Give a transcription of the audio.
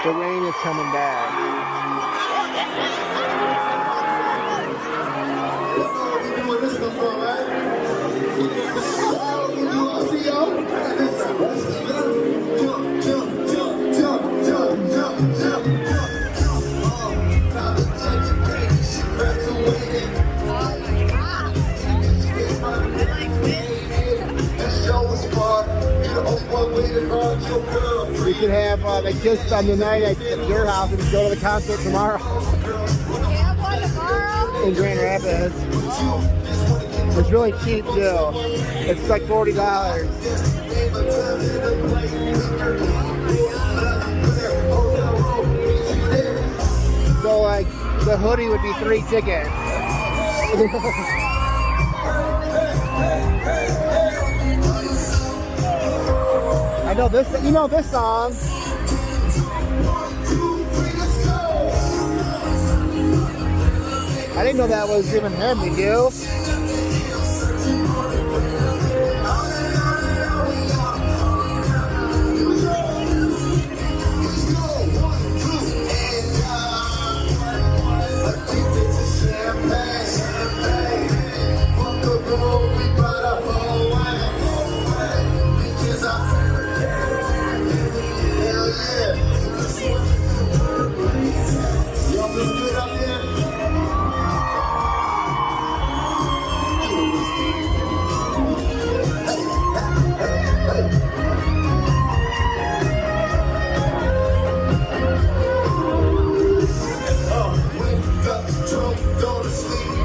The rain is coming back. We could have the kiss on the night at your house and go to the concert tomorrow. Have one tomorrow? In Grand Rapids. It's really cheap too. It's like $40. So like the hoodie would be 3 tickets. I know this, you know this song. I didn't know that was even him, did you? Go to sleep.